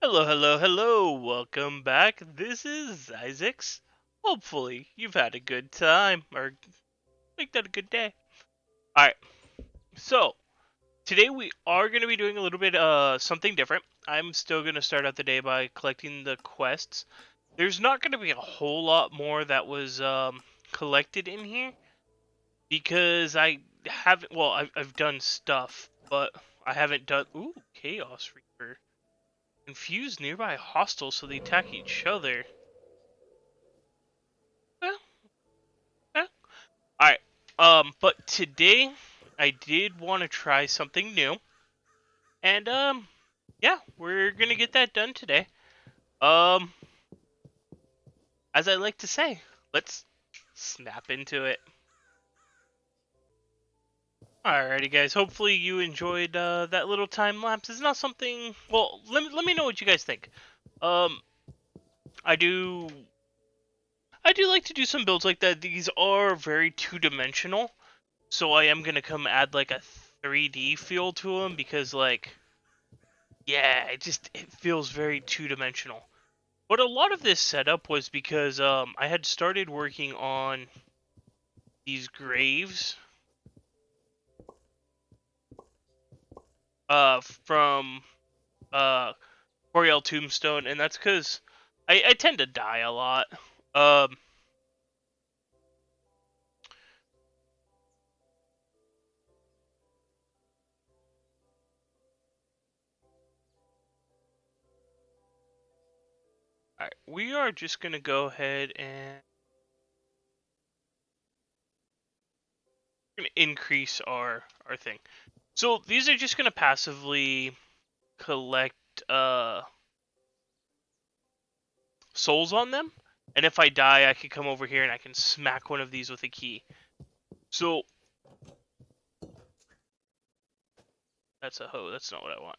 Hello, hello, hello. Welcome back. This is Isaacs. Hopefully, you've had a good time or make that a good day. Alright, so today we are going to be doing a little bit something different. I'm still going to start out the day by collecting the quests. There's not going to be a whole lot more that was collected in here because I haven't, well, I've done stuff, but I haven't done, ooh, Chaos Reaper. Confuse nearby hostiles so they attack each other. Eh, eh. Alright. But today I did want to try something new. And yeah, we're gonna get that done today. Um as I like to say, let's snap into it. Alrighty guys, hopefully you enjoyed that little time lapse. It's not something, well, let me know what you guys think. Um I do like to do some builds like that. These are very two-dimensional. So I am going to come add like a 3D feel to them because like, yeah, it feels very two-dimensional. But a lot of this setup was because I had started working on these graves from Corial tombstone, and that's because I tend to die a lot. Um Alright, we are just gonna go ahead and increase our thing. So these are just gonna passively collect souls on them, and if I die, I can come over here and I can smack one of these with a key. So that's a hoe. That's not what I want.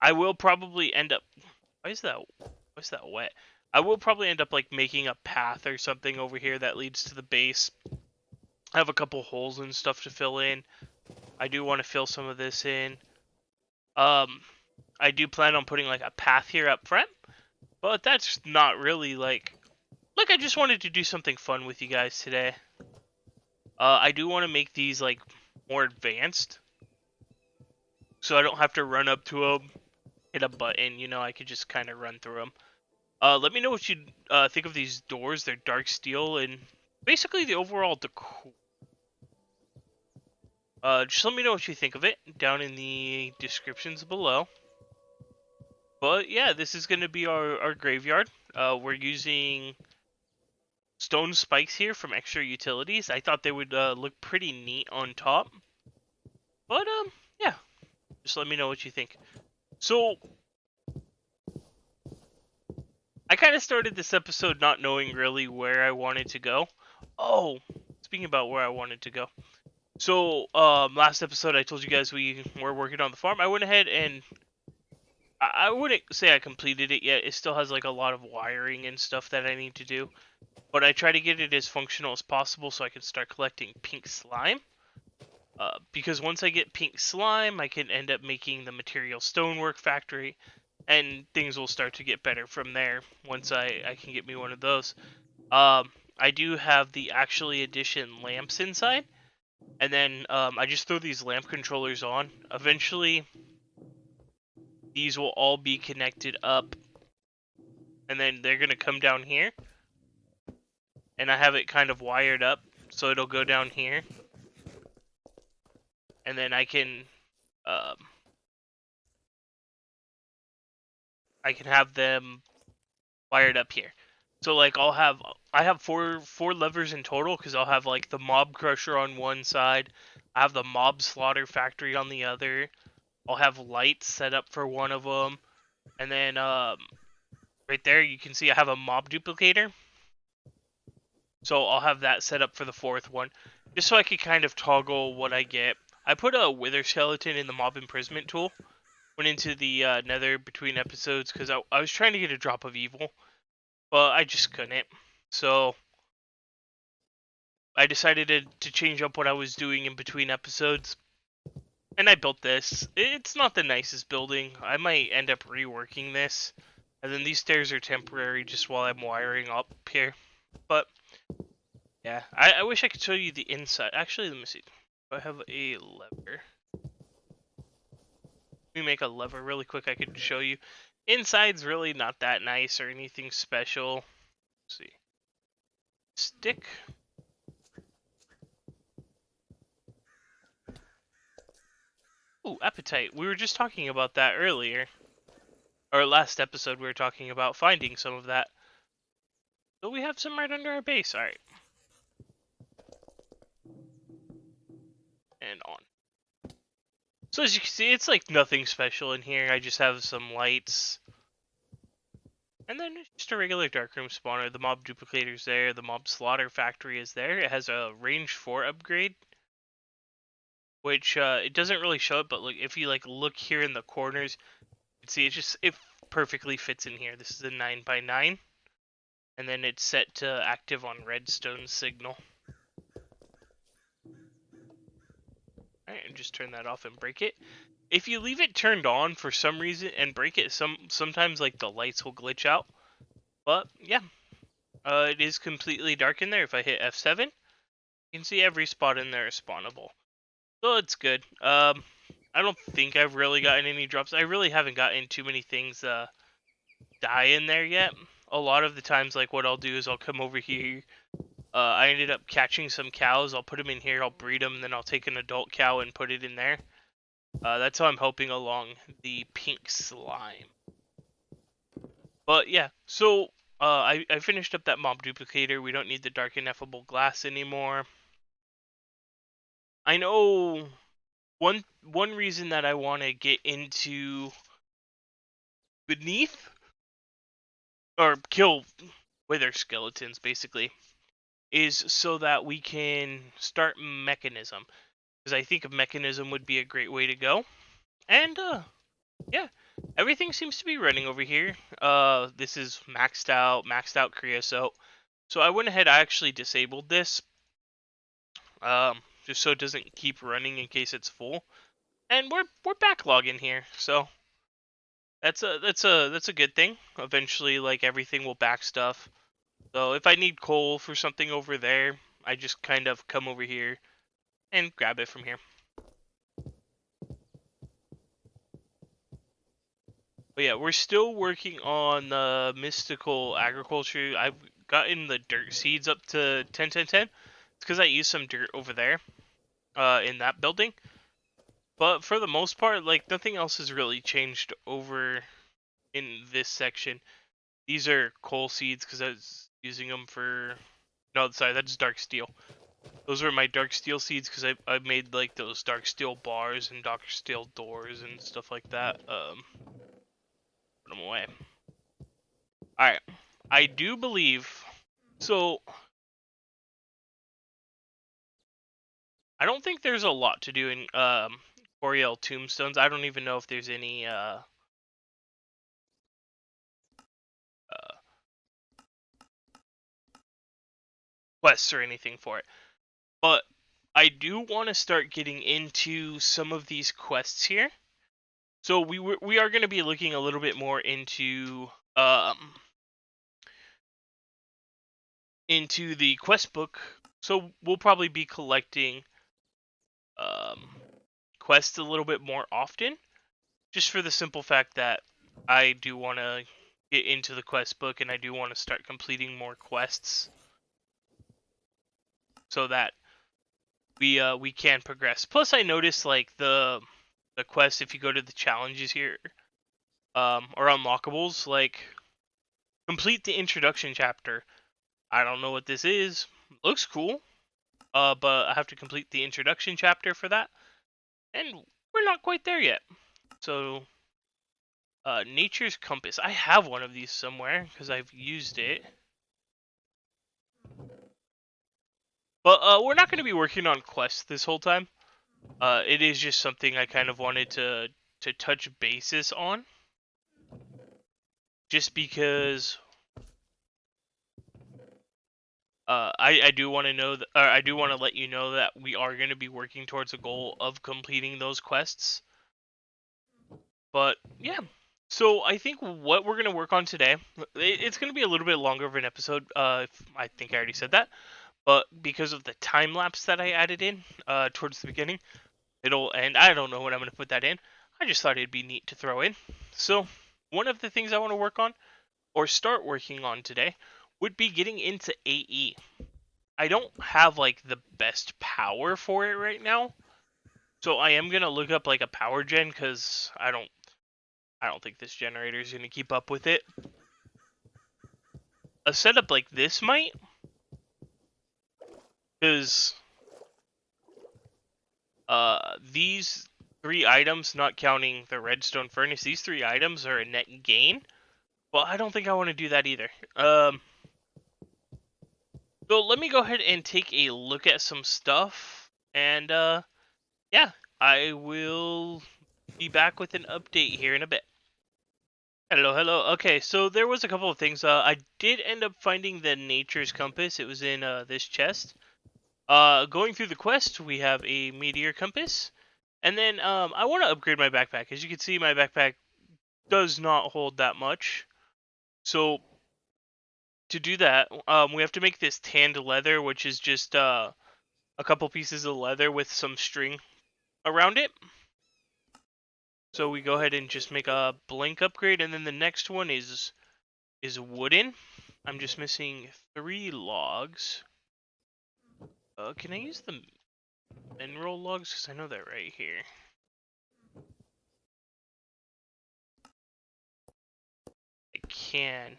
I will probably end up. Why is that? Why is that wet? I will probably end up like making a path or something over here that leads to the base. I have a couple holes and stuff to fill in. I do want to fill some of this in. I do plan on putting like a path here up front, but that's not really like I just wanted to do something fun with you guys today. I do want to make these like more advanced, so I don't have to run up to them, hit a button. You know, I could just kind of run through them. Let me know what you think of these doors. They're dark steel and basically the overall decor. Just let me know what you think of it down in the descriptions below. But yeah, this is going to be our graveyard. We're using stone spikes here from extra utilities. I thought they would look pretty neat on top. But yeah, just let me know what you think. So I kind of started this episode not knowing really where I wanted to go. Oh, speaking about where I wanted to go. So last episode I told you guys we were working on the farm. I went ahead and I wouldn't say I completed it yet. It still has like a lot of wiring and stuff that I need to do. But I try to get it as functional as possible so I can start collecting pink slime. Because once I get pink slime, I can end up making the material stonework factory, and things will start to get better from there once I can get me one of those. I do have the actually edition lamps inside, and then I just throw these lamp controllers on. Eventually, these will all be connected up, and then they're going to come down here, and I have it kind of wired up, so it'll go down here, and then I can have them wired up here. So like I have four levers in total because I'll have like the mob crusher on one side, I have the mob slaughter factory on the other. I'll have lights set up for one of them, and then right there you can see I have a mob duplicator. So I'll have that set up for the fourth one, just so I can kind of toggle what I get. I put a wither skeleton in the mob imprisonment tool. Went into the nether between episodes because I was trying to get a drop of evil, but I just couldn't. So I decided to change up what I was doing in between episodes. And I built this. It's not the nicest building. I might end up reworking this. And then these stairs are temporary just while I'm wiring up here. But, yeah. I wish I could show you the inside. Actually, let me see. I have a lever. Let me make a lever really quick. I could show you. Inside's really not that nice or anything special. Let's see. Stick. Ooh, appetite. We were just talking about that earlier. Or last episode we were talking about finding some of that. So we have some right under our base. Alright. And on. So as you can see, it's like nothing special in here. I just have some lights. And then just a regular darkroom spawner. The mob duplicator's there. The mob slaughter factory is there. It has a range 4 upgrade. Which, it doesn't really show it, but look, if you like look here in the corners, you can see it perfectly fits in here. This is a 9x9. And then it's set to active on redstone signal. Alright, and just turn that off and break it. If you leave it turned on for some reason and break it, sometimes like the lights will glitch out. But yeah, it is completely dark in there. If I hit F7, you can see every spot in there is spawnable. So it's good. I don't think I've really gotten any drops. I really haven't gotten too many things die in there yet. A lot of the times, like what I'll do is I'll come over here. I ended up catching some cows. I'll put them in here. I'll breed them. Then I'll take an adult cow and put it in there. That's how I'm helping along the pink slime. But yeah, so I finished up that mob duplicator. We don't need the dark ineffable glass anymore. I know one reason that I want to get into beneath or kill wither skeletons basically is so that we can start mechanism, because I think a mechanism would be a great way to go. And yeah, everything seems to be running over here. This is maxed out creosote. So I went ahead, I actually disabled this, just so it doesn't keep running in case it's full. And we're backlogging here, so that's a good thing. Eventually, like everything will back stuff. So if I need coal for something over there, I just kind of come over here and grab it from here. But yeah, we're still working on the mystical agriculture. I've gotten the dirt seeds up to 10, 10, 10. It's because I used some dirt over there, in that building. But for the most part, like nothing else has really changed over in this section. These are coal seeds because I was using them for. No, sorry, that's dark steel. Those were my dark steel seeds because I made like those dark steel bars and dark steel doors and stuff like that. Put them away. All right, I do believe so. I don't think there's a lot to do in Corial tombstones. I don't even know if there's any quests or anything for it. But I do want to start getting into some of these quests here. So we are going to be looking a little bit more into the quest book. So we'll probably be collecting quests a little bit more often, just for the simple fact that I do want to get into the quest book and I do want to start completing more quests so that we can progress. Plus, I noticed like the quests, if you go to the challenges here, or unlockables, like complete the introduction chapter. I don't know what this is. Looks cool. But I have to complete the introduction chapter for that, and we're not quite there yet. So, Nature's Compass. I have one of these somewhere because I've used it. But we're not going to be working on quests this whole time. It is just something I kind of wanted to touch basis on, just because I do want to know that, I do want to let you know that we are going to be working towards a goal of completing those quests. But yeah, so I think what we're going to work on today, it's going to be a little bit longer of an episode. I think I already said that, but because of the time lapse that I added in towards the beginning, it'll end. I don't know when I'm going to put that in. I just thought it'd be neat to throw in. So one of the things I want to work on or start working on today would be getting into AE. I don't have like the best power for it right now, so I am gonna look up like a power gen because I don't think this generator is gonna keep up with it. A setup like this might, because these three items, not counting the redstone furnace, these three items are a net gain. Well, I don't think I want to do that either. So let me go ahead and take a look at some stuff, and yeah, I will be back with an update here in a bit. Hello, hello. Okay, so there was a couple of things. I did end up finding the nature's compass. It was in this chest. Going through the quest, we have a meteor compass, and then I want to upgrade my backpack. As you can see, my backpack does not hold that much. So to do that, we have to make this tanned leather, which is just a couple pieces of leather with some string around it. So we go ahead and just make a blank upgrade, and then the next one is wooden. I'm just missing 3 logs. Can I use the mineral logs? Because I know they're right here. I can.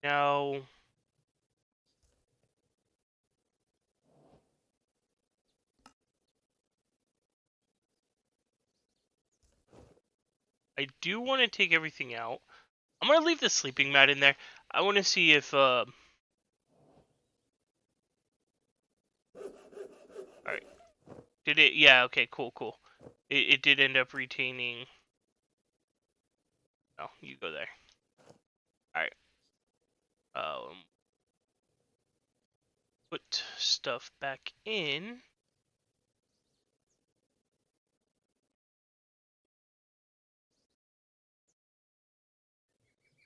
Now... I do want to take everything out. I'm going to leave the sleeping mat in there. I want to see if... Alright. Did it... Yeah, okay, cool, cool. It did end up retaining... Oh, you go there. Alright. Put stuff back in.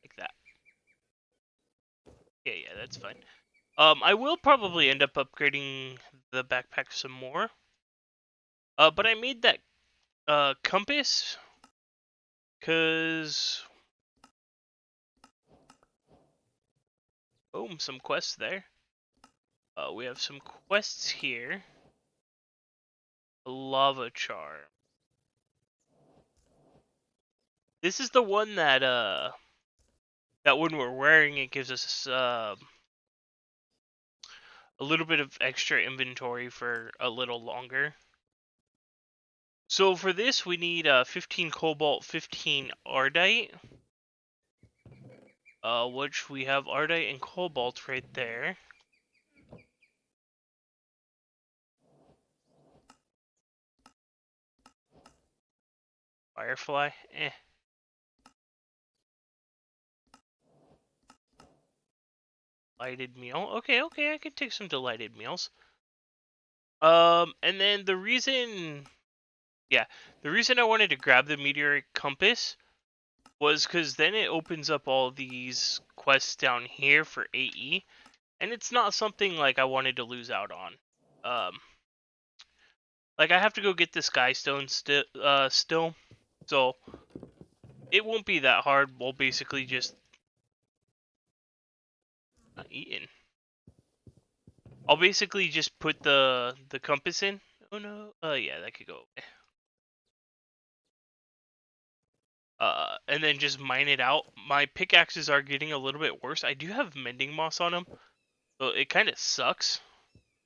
Like that. Yeah, that's fine. I will probably end up upgrading the backpack some more. But I made that compass because boom, some quests there. We have some quests here. A lava charm. This is the one that when we're wearing it gives us a little bit of extra inventory for a little longer. So for this we need 15 cobalt, 15 ardite. Which we have ardite and cobalt right there. Firefly, Delighted meal. Okay, I could take some delighted meals. And then the reason I wanted to grab the meteoric compass was because then it opens up all these quests down here for AE, and it's not something like I wanted to lose out on. Like I have to go get the sky stone still, so it won't be that hard. We'll basically just not eating. I'll basically just put the compass in. Oh no. Yeah, that could go away. And then just mine it out. My pickaxes are getting a little bit worse. I do have mending moss on them, so it kind of sucks.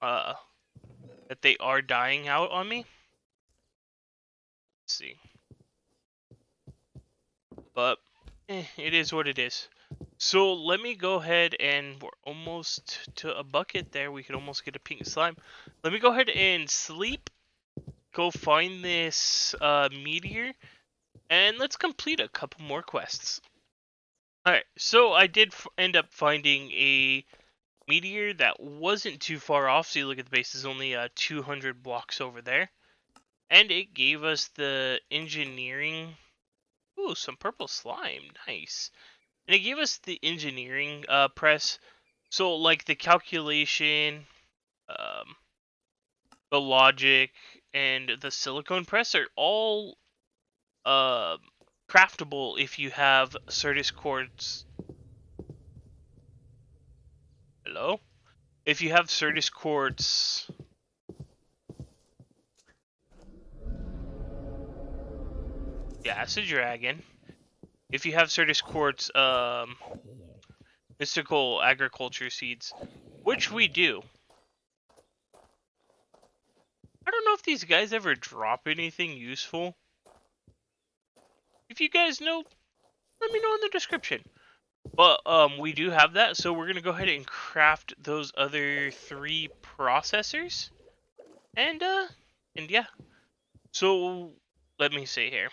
That they are dying out on me. Let's see. But it is what it is. So let me go ahead and we're almost to a bucket there. We could almost get a pink slime. Let me go ahead and sleep. Go find this meteor. And let's complete a couple more quests. Alright, so I did end up finding a meteor that wasn't too far off. So you look at the base is only 200 blocks over there, and it gave us the engineering. Ooh, some purple slime, nice. And it gave us the engineering press. So like the calculation, um, the logic, and the silicone press are all uh, craftable if you have Certus quartz. Hello? If you have Certus quartz. Yeah, it's a dragon. If you have Certus quartz mystical agriculture seeds, which we do. I don't know if these guys ever drop anything useful. If you guys know, let me know in the description. But we do have that, so we're gonna go ahead and craft those other 3 processors. And yeah. So let me see here.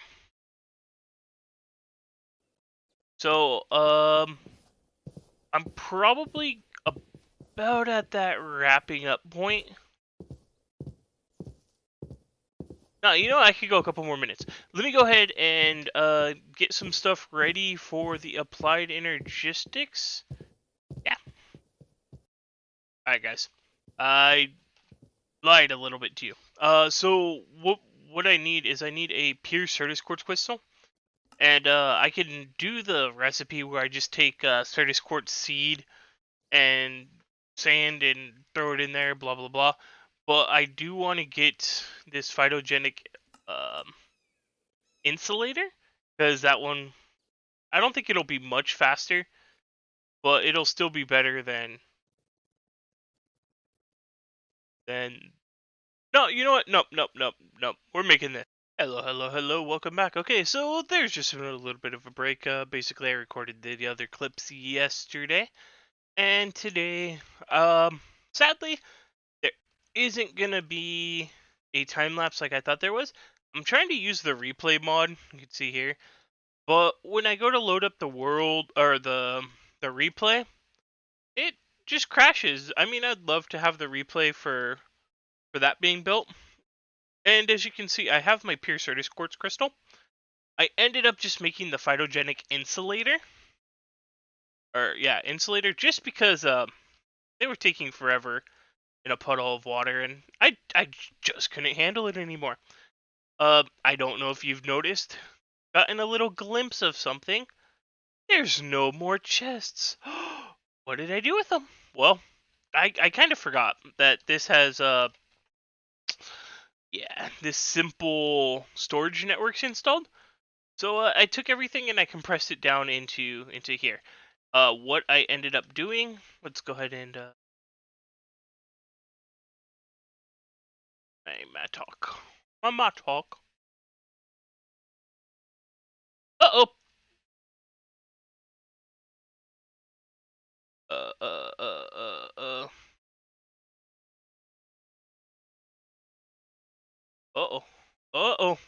So I'm probably about at that wrapping up point. No, you know, I could go a couple more minutes. Let me go ahead and get some stuff ready for the applied energistics. Yeah. Alright, guys. I lied a little bit to you. So what I need is I need a pure Certus quartz crystal. And I can do the recipe where I just take Certus quartz seed and sand and throw it in there, blah blah blah. But I do want to get this phytogenic insulator, because that one, I don't think it'll be much faster, but it'll still be better than. No, you know what? Nope. We're making this. Hello. Welcome back. Okay, so there's just a little bit of a break. Basically, I recorded the other clips yesterday, and today, sadly, there isn't gonna be a time lapse like I thought there was. I'm trying to use the replay mod. You can see here, but when I go to load up the world or the replay, it just crashes. I mean, I'd love to have the replay for that being built. And as you can see, I have my pure Certus quartz crystal. I ended up just making the phytogenic insulator. Or yeah, insulator, just because they were taking forever in a puddle of water, and I just couldn't handle it anymore. I don't know if you've noticed, gotten a little glimpse of something. There's no more chests. What did I do with them? Well, I kind of forgot that this has yeah, this simple storage networks installed. So I took everything and I compressed it down into here. What I ended up doing, let's go ahead and my talk. My talk. Uh-oh. Uh uh uh uh uh. Uh-oh. Uh-oh.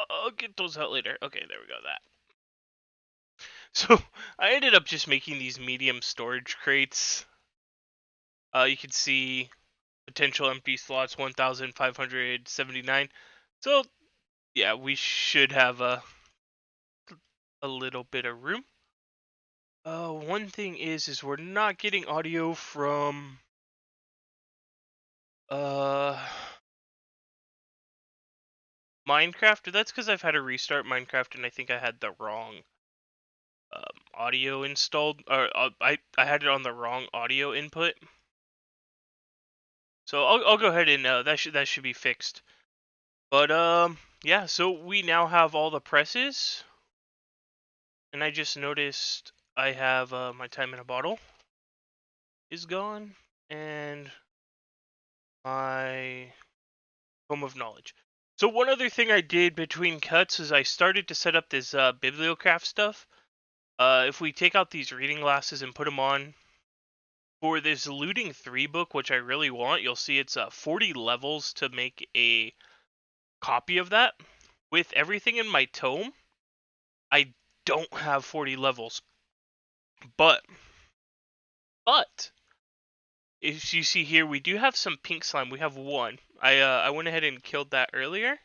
I'll get those out later. Okay, there we go, that. So, I ended up just making these medium storage crates. You can see potential empty slots 1,579. So, yeah, we should have a little bit of room. One thing is we're not getting audio from Minecraft. That's because I've had to restart Minecraft and I think I had the wrong audio installed, or I had it on the wrong audio input. So I'll go ahead and that should be fixed. But yeah, so we now have all the presses, and I just noticed I have my time in a bottle is gone, and my Home of Knowledge. So one other thing I did between cuts is I started to set up this bibliocraft stuff. If we take out these reading glasses and put them on, for this Looting 3 book, which I really want, you'll see it's 40 levels to make a copy of that. With everything in my tome, I don't have 40 levels. But if you see here, we do have some pink slime. We have one. I went ahead and killed that earlier.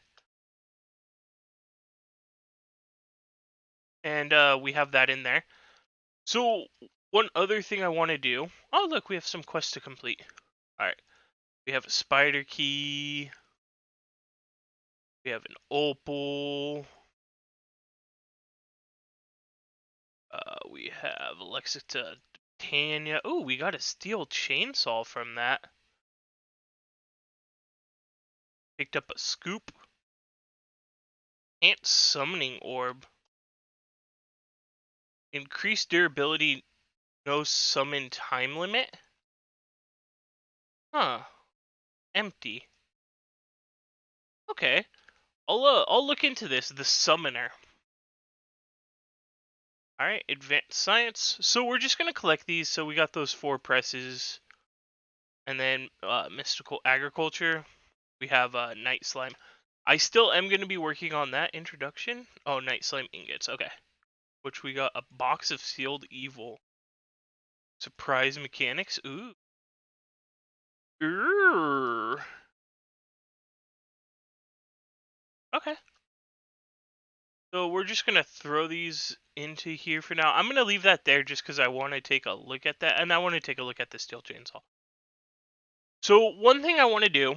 And we have that in there. So one other thing I want to do. Oh, look, we have some quests to complete. All right. We have a spider key. We have an opal. We have Alexita Tanya. Oh, we got a steel chainsaw from that. Picked up a scoop. Ant summoning orb. Increased durability, no summon time limit. Huh. Empty. Okay. I'll look into this. The summoner. All right, advanced science. So we're just gonna collect these. So we got those 4 presses, and then mystical agriculture. We have night slime. I still am gonna be working on that introduction. Oh, night slime ingots. Okay. Which we got a box of sealed evil. Surprise mechanics. Ooh. Okay. So we're just gonna throw these into here for now. I'm gonna leave that there just because I want to take a look at that, and I want to take a look at the steel chainsaw. So one thing I want to do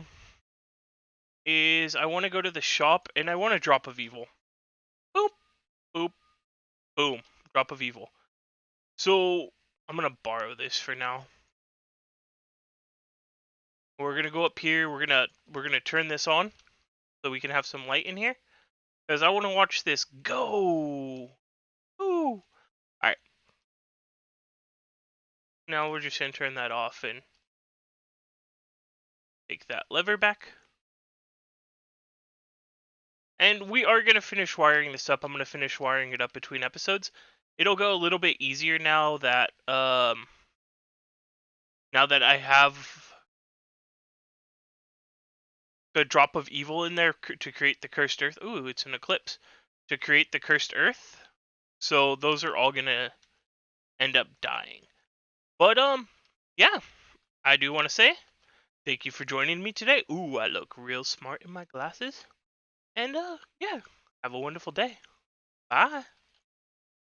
is I want to go to the shop and I want a drop of evil. Boop, boop, boom, drop of evil. So I'm gonna borrow this for now. We're gonna go up here. We're gonna turn this on so we can have some light in here because I want to watch this go. Ooh. All right. Now we're just gonna turn that off and take that lever back. And we are going to finish wiring this up. I'm going to finish wiring it up between episodes. It'll go a little bit easier now that I have the drop of evil in there to create the cursed earth. Ooh, it's an eclipse. To create the cursed earth. So those are all going to end up dying. But yeah, I do want to say thank you for joining me today. Ooh, I look real smart in my glasses. And yeah, have a wonderful day. Bye.